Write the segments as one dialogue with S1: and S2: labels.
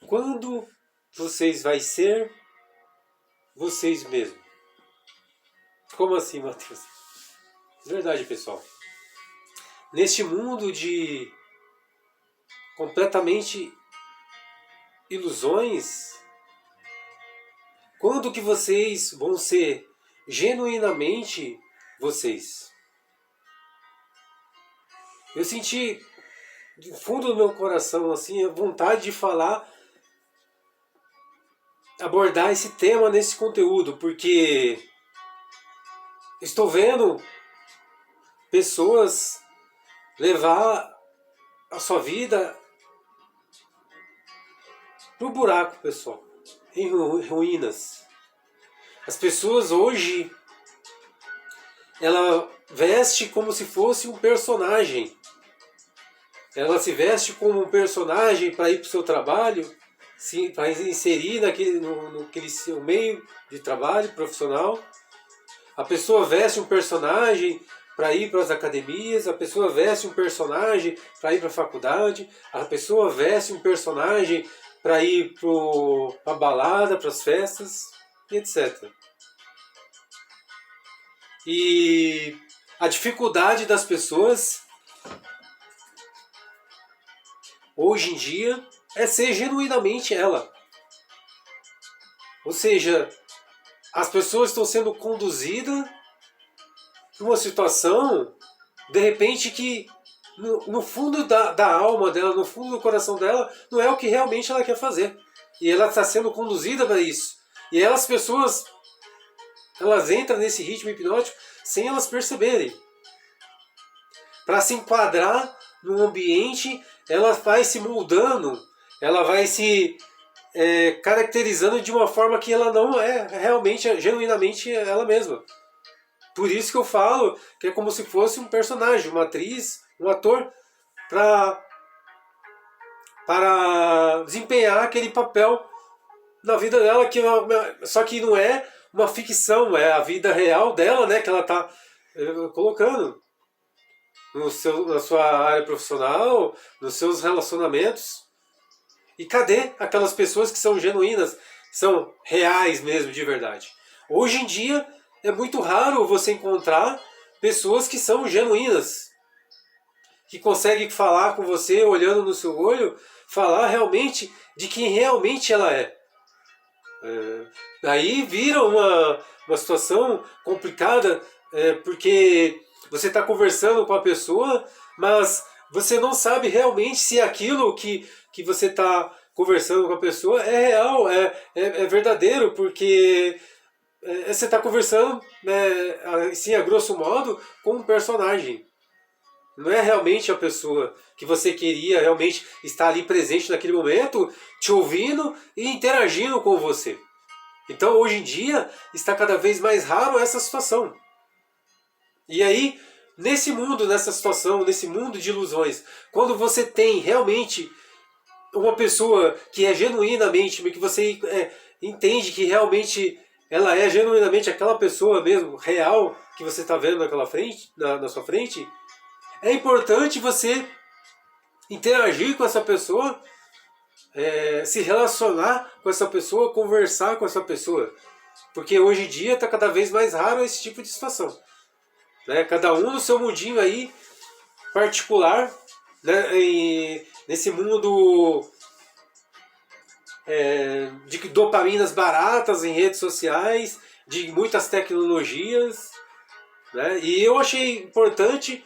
S1: Quando vocês vai ser vocês mesmos? Como assim, Matheus? Verdade, pessoal. Neste mundo de completamente ilusões, quando que vocês vão ser genuinamente vocês? Eu senti do fundo do meu coração assim a vontade de falar, abordar esse tema nesse conteúdo, porque estou vendo pessoas levar a sua vida pro buraco, pessoal, em ruínas. As pessoas hoje, ela veste como se fosse um personagem. Ela se veste como um personagem para ir para o seu trabalho, para inserir naquele seu meio de trabalho profissional. A pessoa veste um personagem para ir para as academias, a pessoa veste um personagem para ir para a faculdade, a pessoa veste um personagem para ir para a balada, para as festas, etc. E a dificuldade das pessoas hoje em dia é ser genuinamente ela. Ou seja, as pessoas estão sendo conduzidas para uma situação, de repente, que no fundo da alma dela, no fundo do coração dela, não é o que realmente ela quer fazer. E ela está sendo conduzida para isso. E as pessoas, elas entram nesse ritmo hipnótico sem elas perceberem. Para se enquadrar num ambiente, ela vai se moldando, ela vai se caracterizando de uma forma que ela não é realmente, genuinamente ela mesma. Por isso que eu falo que é como se fosse um personagem, uma atriz, um ator, para desempenhar aquele papel na vida dela, só que não é uma ficção, é a vida real dela, né, que ela está colocando na sua área profissional, nos seus relacionamentos. E cadê aquelas pessoas que são genuínas, são reais mesmo, de verdade? Hoje em dia é muito raro você encontrar pessoas que são genuínas, que conseguem falar com você olhando no seu olho, falar realmente de quem realmente ela é. Aí vira uma situação complicada, porque você está conversando com a pessoa, mas você não sabe realmente se aquilo que você está conversando com a pessoa é real, é verdadeiro, porque você está conversando, assim, a grosso modo, com um personagem. Não é realmente a pessoa que você queria realmente estar ali presente naquele momento, te ouvindo e interagindo com você. Então, hoje em dia, está cada vez mais raro essa situação. E aí, nesse mundo, nessa situação, nesse mundo de ilusões, quando você tem realmente uma pessoa que é genuinamente, que você entende que realmente ela é genuinamente aquela pessoa mesmo, real, que você está vendo naquela frente, na sua frente, é importante você interagir com essa pessoa, se relacionar com essa pessoa, conversar com essa pessoa. Porque hoje em dia está cada vez mais raro esse tipo de situação. Né? Cada um no seu mundinho aí, particular, né? Nesse mundo de dopaminas baratas em redes sociais, de muitas tecnologias. Né? E eu achei importante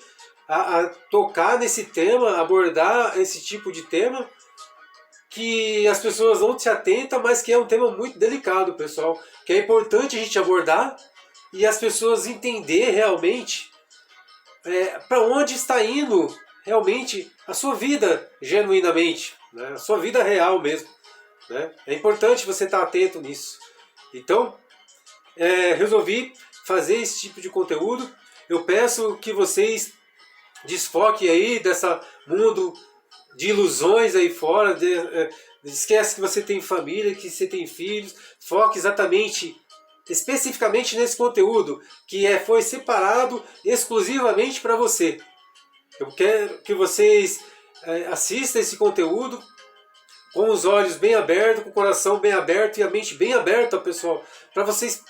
S1: a tocar nesse tema, abordar esse tipo de tema, que as pessoas não se atentam, mas que é um tema muito delicado, pessoal, que é importante a gente abordar e as pessoas entender realmente para onde está indo realmente a sua vida genuinamente, né? A sua vida real mesmo. Né? É importante você estar atento nisso. Então, resolvi fazer esse tipo de conteúdo. Eu peço que vocês desfoquem aí dessa mundo de ilusões aí fora. Esquece que você tem família, que você tem filhos. Foque especificamente nesse conteúdo que foi separado exclusivamente para você. Eu quero que vocês assistam esse conteúdo, com os olhos bem abertos, com o coração bem aberto e a mente bem aberta, pessoal, para vocês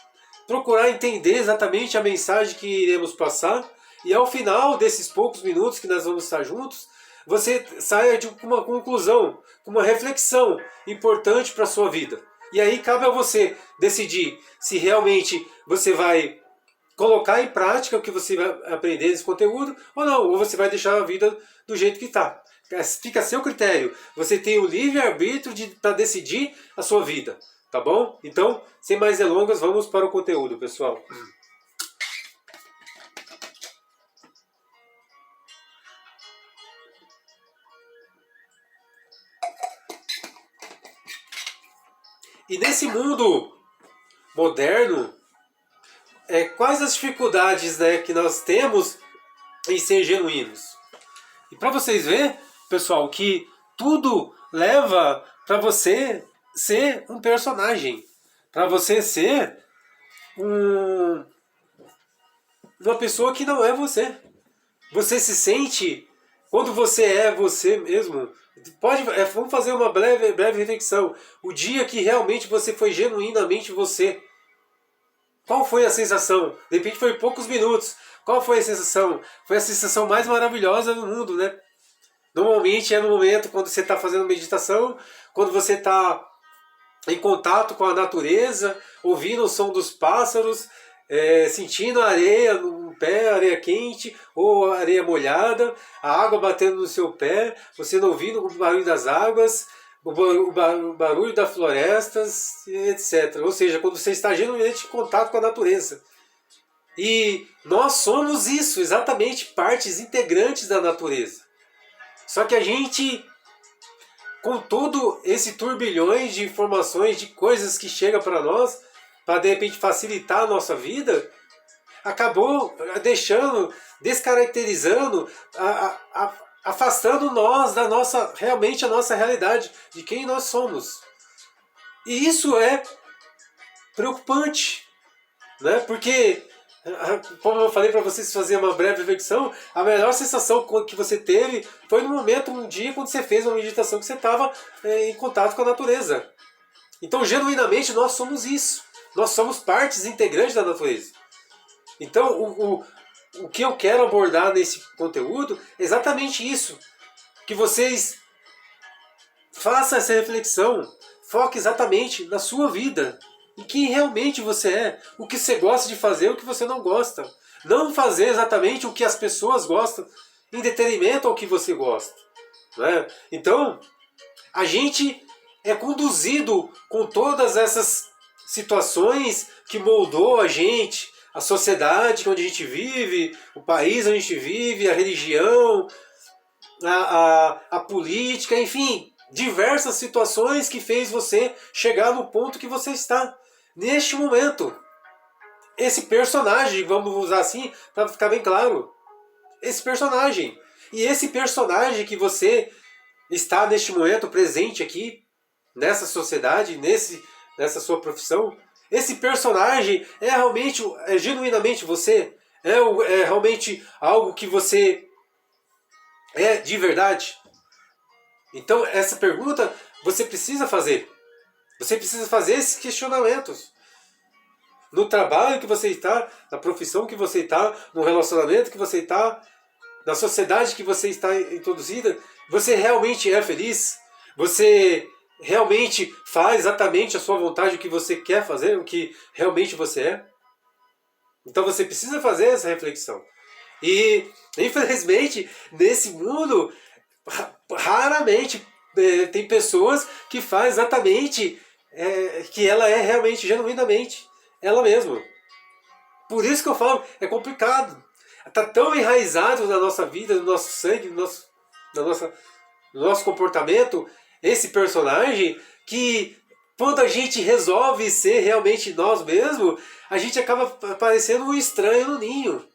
S1: procurar entender exatamente a mensagem que iremos passar. E ao final desses poucos minutos que nós vamos estar juntos, você saia com uma conclusão, com uma reflexão importante para a sua vida. E aí cabe a você decidir se realmente você vai colocar em prática o que você vai aprender nesse conteúdo ou não, ou você vai deixar a vida do jeito que está. Fica a seu critério. Você tem o livre-arbítrio para decidir a sua vida, tá bom? Então, sem mais delongas, vamos para o conteúdo, pessoal. E nesse mundo moderno, quais as dificuldades, né, que nós temos em ser genuínos? E para vocês verem, pessoal, que tudo leva para você ser um personagem, para você ser uma pessoa que não é você. Você se sente, quando você é você mesmo, vamos fazer uma breve reflexão. O dia que realmente você foi genuinamente você, qual foi a sensação? De repente foi poucos minutos. Qual foi a sensação? Foi a sensação mais maravilhosa do mundo, né? Normalmente é no momento quando você está fazendo meditação, quando você está em contato com a natureza, ouvindo o som dos pássaros, sentindo a areia no pé, areia quente ou areia molhada, a água batendo no seu pé, você não ouvindo o barulho das águas, o barulho das florestas, etc. Ou seja, quando você está genuinamente em contato com a natureza. E nós somos isso, exatamente, partes integrantes da natureza. Só que a gente, com todo esse turbilhões de informações, de coisas que chegam para nós, para de repente facilitar a nossa vida, acabou descaracterizando, afastando nós da realmente a nossa realidade, de quem nós somos. E isso é preocupante, né? Porque, como eu falei para vocês fazer uma breve reflexão, a melhor sensação que você teve foi no momento, um dia, quando você fez uma meditação que você estava em contato com a natureza. Então, genuinamente, nós somos isso. Nós somos partes integrantes da natureza. Então, o que eu quero abordar nesse conteúdo é exatamente isso. Que vocês façam essa reflexão, foque exatamente na sua vida, em quem realmente você é, o que você gosta de fazer, o que você não gosta. Não fazer exatamente o que as pessoas gostam, em detrimento ao que você gosta. Né? Então, a gente é conduzido com todas essas situações que moldou a gente, a sociedade onde a gente vive, o país onde a gente vive, a religião, a política, enfim, diversas situações que fez você chegar no ponto que você está. Neste momento, esse personagem, vamos usar assim, para ficar bem claro, esse personagem. E esse personagem que você está neste momento presente aqui, nessa sociedade, nessa sua profissão, esse personagem é genuinamente você? É realmente algo que você é de verdade? Então, essa pergunta você precisa fazer. Você precisa fazer esses questionamentos. No trabalho que você está, na profissão que você está, no relacionamento que você está, na sociedade que você está introduzida, você realmente é feliz? Você realmente faz exatamente a sua vontade, o que você quer fazer, o que realmente você é? Então você precisa fazer essa reflexão. E, infelizmente, nesse mundo, raramente tem pessoas que fazem exatamente que ela é realmente, genuinamente, ela mesma. Por isso que eu falo, é complicado. Está tão enraizado na nossa vida, no nosso sangue, no nosso comportamento, esse personagem, que quando a gente resolve ser realmente nós mesmos, a gente acaba parecendo um estranho no ninho.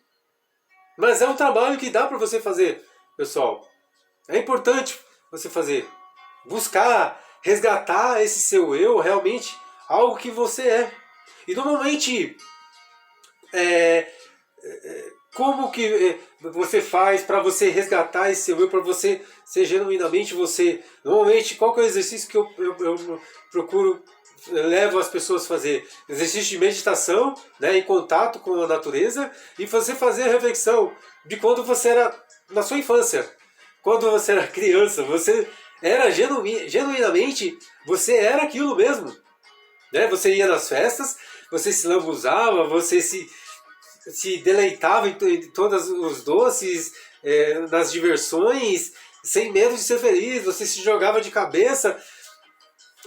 S1: Mas é um trabalho que dá para você fazer, pessoal. É importante você fazer. Buscar, resgatar esse seu eu, realmente algo que você é. E normalmente, Como que você faz para você resgatar esse seu eu, para você ser genuinamente você? Normalmente, qual que é o exercício que eu procuro, levo as pessoas a fazer? Exercício de meditação, né, em contato com a natureza, e você fazer a reflexão de quando você era na sua infância, quando você era criança, você era genuinamente, você era aquilo mesmo, né? Você ia nas festas, você se lambuzava, você se deleitava em todos os doces, nas diversões, sem medo de ser feliz, você se jogava de cabeça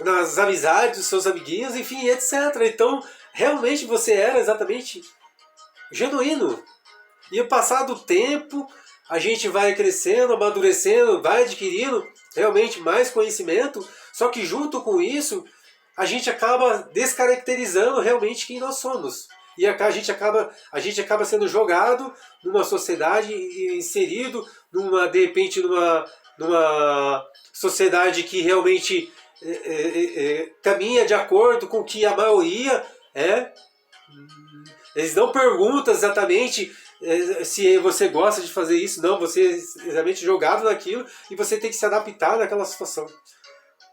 S1: nas amizades dos seus amiguinhos, enfim, etc. Então, realmente você era exatamente genuíno. E o passar do tempo, a gente vai crescendo, amadurecendo, vai adquirindo realmente mais conhecimento, só que junto com isso, a gente acaba descaracterizando realmente quem nós somos. E a gente acaba sendo jogado numa sociedade e inserido de repente numa sociedade que realmente caminha de acordo com o que a maioria é. Eles não perguntam exatamente se você gosta de fazer isso, não, você é exatamente jogado naquilo e você tem que se adaptar naquela situação.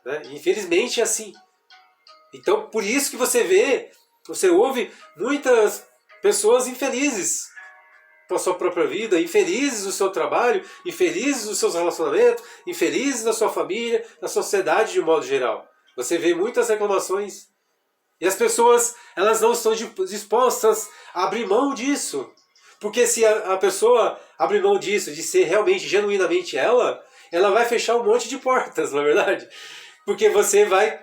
S1: Né? Infelizmente é assim. Então, por isso que você ouve muitas pessoas infelizes com a sua própria vida, infelizes no seu trabalho, infelizes nos seus relacionamentos, infelizes na sua família, na sociedade de um modo geral. Você vê muitas reclamações. E as pessoas, elas não estão dispostas a abrir mão disso. Porque se a pessoa abrir mão disso, de ser realmente, genuinamente ela vai fechar um monte de portas, não é verdade? Porque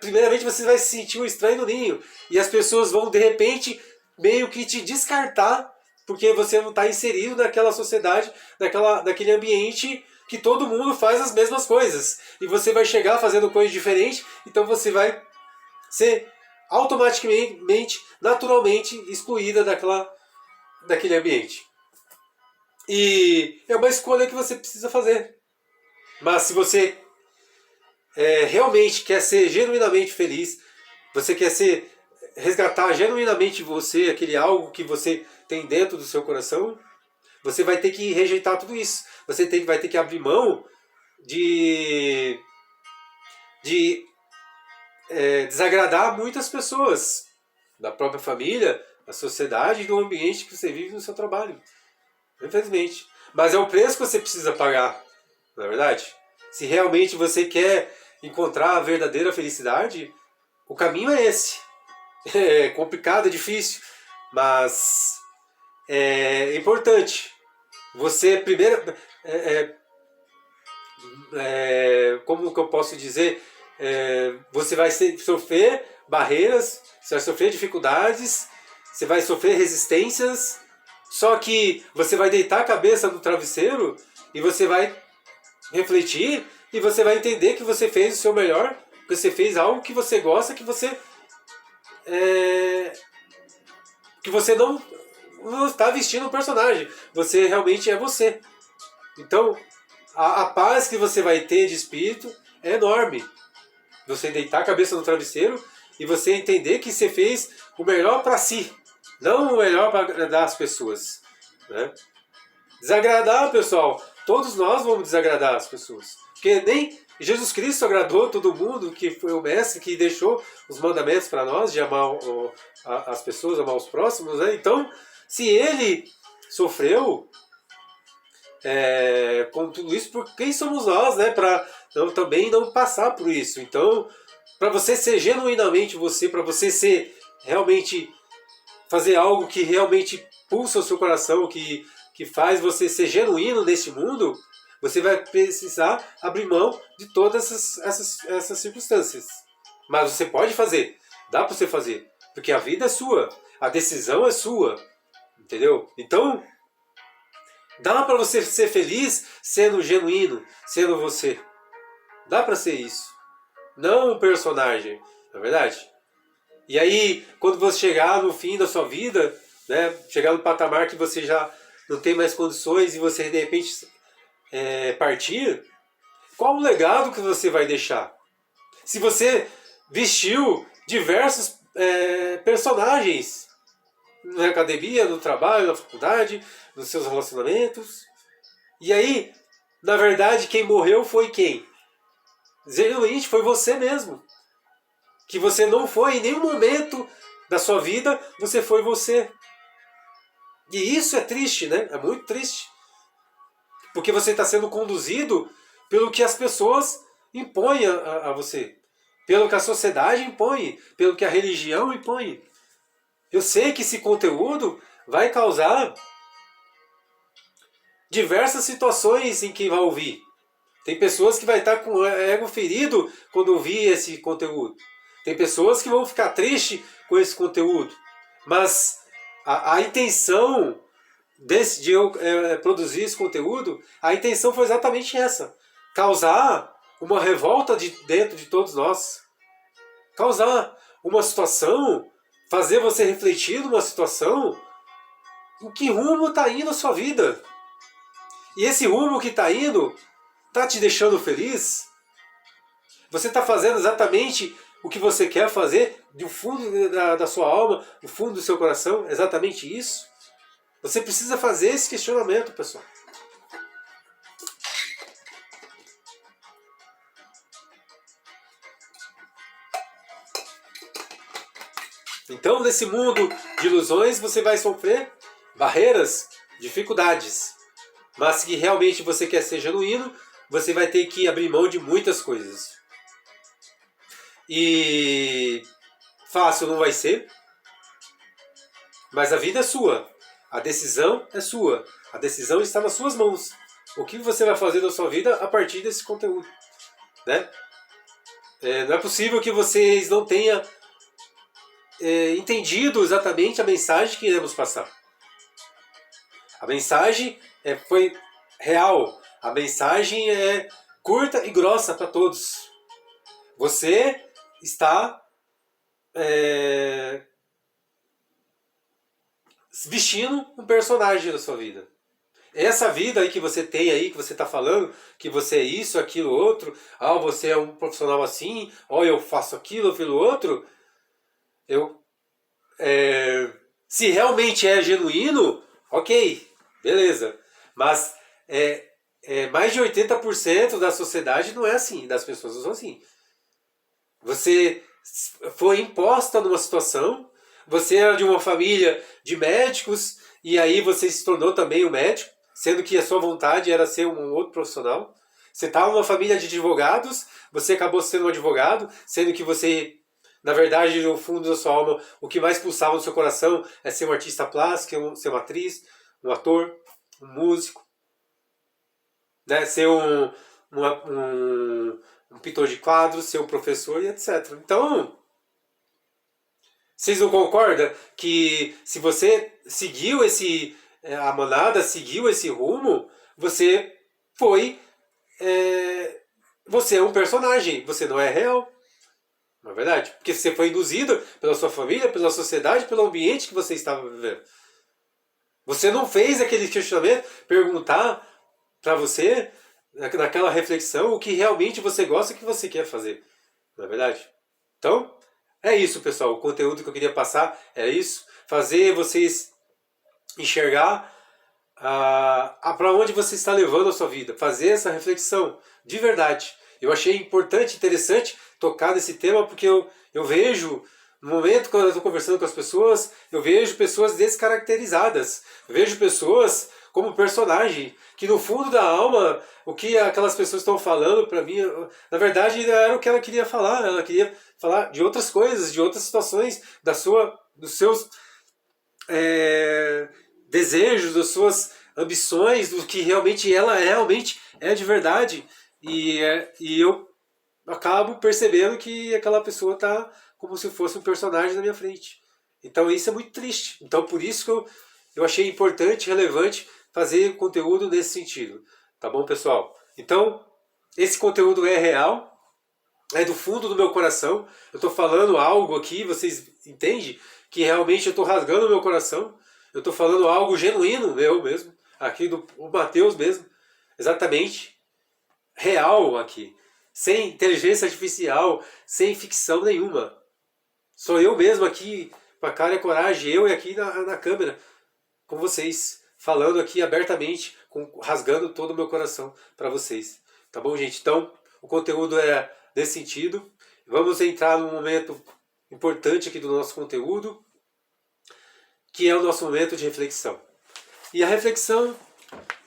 S1: primeiramente você vai se sentir um estranho no ninho. E as pessoas vão, de repente, meio que te descartar, porque você não está inserido naquela sociedade, naquele ambiente que todo mundo faz as mesmas coisas. E você vai chegar fazendo coisas diferentes, então você vai ser automaticamente, naturalmente excluída daquele ambiente. E é uma escolha que você precisa fazer. Mas se você realmente quer ser genuinamente feliz, você quer resgatar genuinamente você, aquele algo que você tem dentro do seu coração, você vai ter que rejeitar tudo isso. Você vai ter que abrir mão de desagradar muitas pessoas, da própria família, da sociedade e do ambiente que você vive no seu trabalho. Infelizmente. Mas é o preço que você precisa pagar, não é verdade? Se realmente você quer encontrar a verdadeira felicidade, o caminho é esse. É complicado, é difícil, mas é importante. Você primeiro... como que eu posso dizer? Você vai sofrer barreiras, você vai sofrer dificuldades, você vai sofrer resistências, só que você vai deitar a cabeça no travesseiro e você vai refletir e você vai entender que você fez o seu melhor, que você fez algo que você gosta, que você não está vestindo um personagem, você realmente é você. Então, a paz que você vai ter de espírito é enorme. Você deitar a cabeça no travesseiro e você entender que você fez o melhor para si, não o melhor para agradar as pessoas. Né? Desagradar, pessoal, todos nós vamos desagradar as pessoas. Porque nem Jesus Cristo agradou todo mundo, que foi o mestre que deixou os mandamentos para nós, de amar as pessoas, amar os próximos. Né? Então, se ele sofreu com tudo isso, por quem somos nós, né? Para também não passar por isso. Então, para você ser genuinamente você, para você ser realmente fazer algo que realmente pulsa o seu coração, que faz você ser genuíno neste mundo, você vai precisar abrir mão de todas essas circunstâncias. Mas você pode fazer, dá para você fazer, porque a vida é sua, a decisão é sua, entendeu? Então, dá para você ser feliz sendo genuíno, sendo você. Dá para ser isso. Não um personagem, não é verdade? E aí, quando você chegar no fim da sua vida, né, chegar no patamar que você já não tem mais condições e você de repente partir, qual o legado que você vai deixar? Se você vestiu diversos personagens, na academia, no trabalho, na faculdade, nos seus relacionamentos. E aí, na verdade, quem morreu foi quem? Geralmente foi você mesmo. Que você não foi em nenhum momento da sua vida, você foi você. E isso é triste, né? É muito triste. Porque você está sendo conduzido pelo que as pessoas impõem a você. Pelo que a sociedade impõe. Pelo que a religião impõe. Eu sei que esse conteúdo vai causar diversas situações em que vai ouvir. Tem pessoas que vai estar com o ego ferido quando ouvir esse conteúdo. Tem pessoas que vão ficar tristes com esse conteúdo. Mas a intenção de eu produzir esse conteúdo, a intenção foi exatamente essa. Causar uma revolta dentro de todos nós. Causar uma situação, fazer você refletir numa situação em que rumo está indo a sua vida. E esse rumo que está indo, está te deixando feliz? Você está fazendo exatamente o que você quer fazer do fundo da sua alma, do fundo do seu coração? Exatamente isso? Você precisa fazer esse questionamento, pessoal. Então, nesse mundo de ilusões, você vai sofrer barreiras, dificuldades. Mas se realmente você quer ser genuíno, você vai ter que abrir mão de muitas coisas. E fácil não vai ser, mas a vida é sua. A decisão é sua. A decisão está nas suas mãos. O que você vai fazer da sua vida a partir desse conteúdo, né? Não é possível que vocês não tenham entendido exatamente a mensagem que iremos passar. A mensagem foi real. A mensagem é curta e grossa para todos. Você está vestindo um personagem da sua vida. Essa vida aí que você tem aí, que você está falando, que você é isso, aquilo, outro, você é um profissional assim, eu faço aquilo, aquilo, outro, se realmente é genuíno, ok, beleza. Mas mais de 80% da sociedade não é assim, das pessoas não são assim. Você foi imposta numa situação, você era de uma família de médicos, e aí você se tornou também um médico, sendo que a sua vontade era ser um outro profissional. Você estava numa família de advogados, você acabou sendo um advogado, sendo que você, na verdade, no fundo da sua alma, o que mais pulsava no seu coração é ser um artista plástico, ser uma atriz, um ator, um músico, né? Ser um pintor de quadros, ser um professor e etc. Então, vocês não concordam que se você seguiu a manada seguiu esse rumo, você foi... você é um personagem, você não é real. Não é verdade? Porque você foi induzido pela sua família, pela sociedade, pelo ambiente que você estava vivendo. Você não fez aquele questionamento, perguntar para você, naquela reflexão, o que realmente você gosta e o que você quer fazer. Não é verdade? Então, é isso, pessoal. O conteúdo que eu queria passar é isso. Fazer vocês enxergar para onde você está levando a sua vida. Fazer essa reflexão de verdade. Eu achei importante, interessante tocar nesse tema, porque eu vejo, no momento quando eu estou conversando com as pessoas, eu vejo pessoas descaracterizadas. Eu vejo pessoas como personagem, que no fundo da alma, o que aquelas pessoas estão falando para mim, na verdade era o que ela queria falar. Ela queria falar de outras coisas, de outras situações, dos seus desejos, das suas ambições, do que realmente ela realmente é de verdade. E eu acabo percebendo que aquela pessoa está como se fosse um personagem na minha frente. Então isso é muito triste. Então por isso que eu achei importante, relevante fazer conteúdo nesse sentido. Tá bom, pessoal? Então, esse conteúdo é real, é do fundo do meu coração. Eu estou falando algo aqui, vocês entendem? Que realmente eu estou rasgando o meu coração. Eu estou falando algo genuíno, meu mesmo. Aqui do Mateus mesmo. Exatamente. Real aqui. Sem inteligência artificial, sem ficção nenhuma. Sou eu mesmo aqui com a cara e a coragem, eu e aqui na câmera, com vocês, falando aqui abertamente, rasgando todo o meu coração para vocês. Tá bom, gente? Então, o conteúdo é nesse sentido. Vamos entrar num momento importante aqui do nosso conteúdo, que é o nosso momento de reflexão. E a reflexão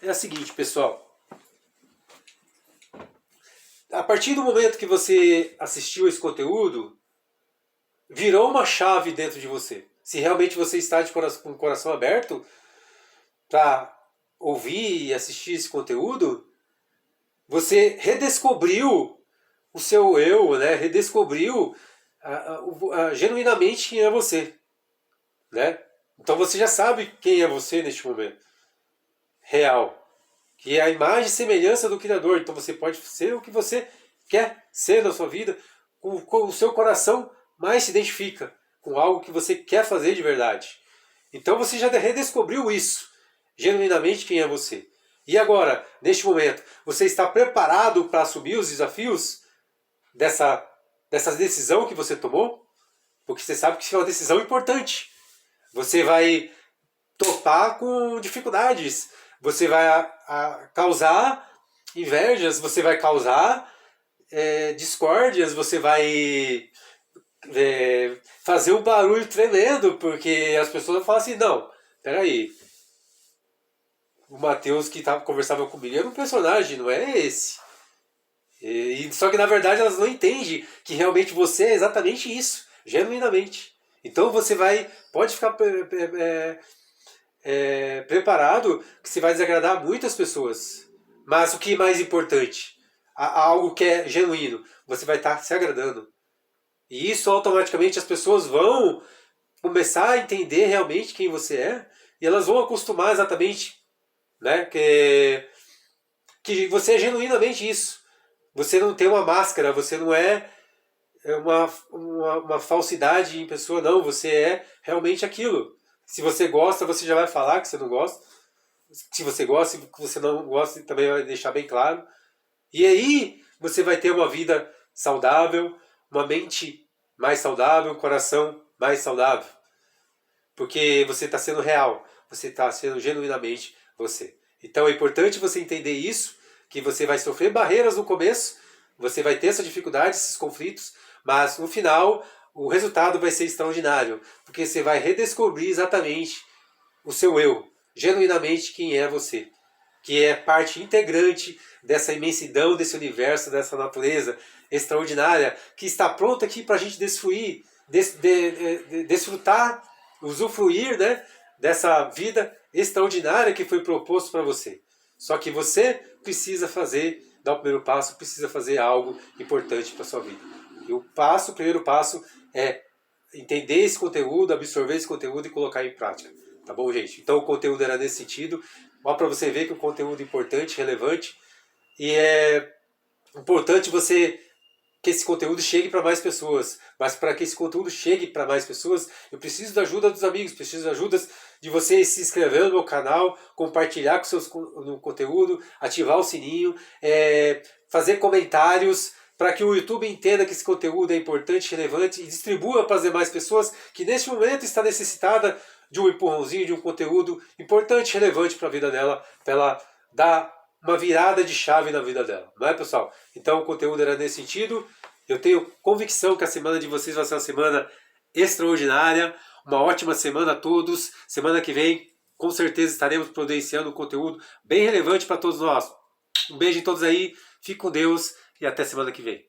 S1: é a seguinte, pessoal. A partir do momento que você assistiu esse conteúdo, virou uma chave dentro de você. Se realmente você está com o coração aberto para ouvir e assistir esse conteúdo, você redescobriu o seu eu, né? Redescobriu genuinamente quem é você, né? Então você já sabe quem é você neste momento real, que é a imagem e semelhança do Criador. Então você pode ser o que você quer ser na sua vida, com o seu coração mais se identifica com algo que você quer fazer de verdade. Então você já redescobriu isso, genuinamente quem é você. E agora, neste momento, você está preparado para assumir os desafios dessa decisão que você tomou? Porque você sabe que isso é uma decisão importante. Você vai topar com dificuldades, você vai causar invejas, você vai causar discórdias, você vai fazer um barulho tremendo, porque as pessoas vão falar assim, não, peraí, o Mateus que conversava comigo era um personagem, não é esse. Só que na verdade elas não entendem que realmente você é exatamente isso, genuinamente. Então você pode ficar preparado que você vai desagradar muitas pessoas. Mas o que é mais importante? Algo que é genuíno, você vai estar se agradando. E isso automaticamente as pessoas vão começar a entender realmente quem você é, e elas vão acostumar exatamente, né, que você é genuinamente isso. Você não tem uma máscara, você não é uma falsidade em pessoa, não. Você é realmente aquilo. Se você gosta, você já vai falar que você não gosta. Se você gosta, se você não gosta, também vai deixar bem claro. E aí você vai ter uma vida saudável, uma mente mais saudável, um coração mais saudável. Porque você está sendo real, você está sendo genuinamente você. Então é importante você entender isso, que você vai sofrer barreiras no começo, você vai ter essa dificuldade, esses conflitos, mas no final o resultado vai ser extraordinário, porque você vai redescobrir exatamente o seu eu, genuinamente quem é você, que é parte integrante dessa imensidão, desse universo, dessa natureza extraordinária, que está pronta aqui para a gente desfruir, desfrutar, usufruir, né, dessa vida extraordinária que foi proposto para você. Só que você precisa dar o primeiro passo, precisa fazer algo importante para a sua vida. E o primeiro passo é entender esse conteúdo, absorver esse conteúdo e colocar em prática. Tá bom, gente? Então o conteúdo era nesse sentido. Só para você ver que o conteúdo é importante, relevante. E é importante que esse conteúdo chegue para mais pessoas. Mas para que esse conteúdo chegue para mais pessoas, eu preciso da ajuda dos amigos, preciso da ajuda de vocês se inscrever no meu canal, compartilhar no conteúdo, ativar o sininho, fazer comentários, para que o YouTube entenda que esse conteúdo é importante, relevante e distribua para as demais pessoas que neste momento está necessitada de um empurrãozinho, de um conteúdo importante, relevante para a vida dela, para ela dar uma virada de chave na vida dela, não é, pessoal? Então o conteúdo era nesse sentido. Eu tenho convicção que a semana de vocês vai ser uma semana extraordinária, uma ótima semana a todos. Semana que vem, com certeza, estaremos providenciando um conteúdo bem relevante para todos nós. Um beijo em todos aí, fique com Deus e até semana que vem.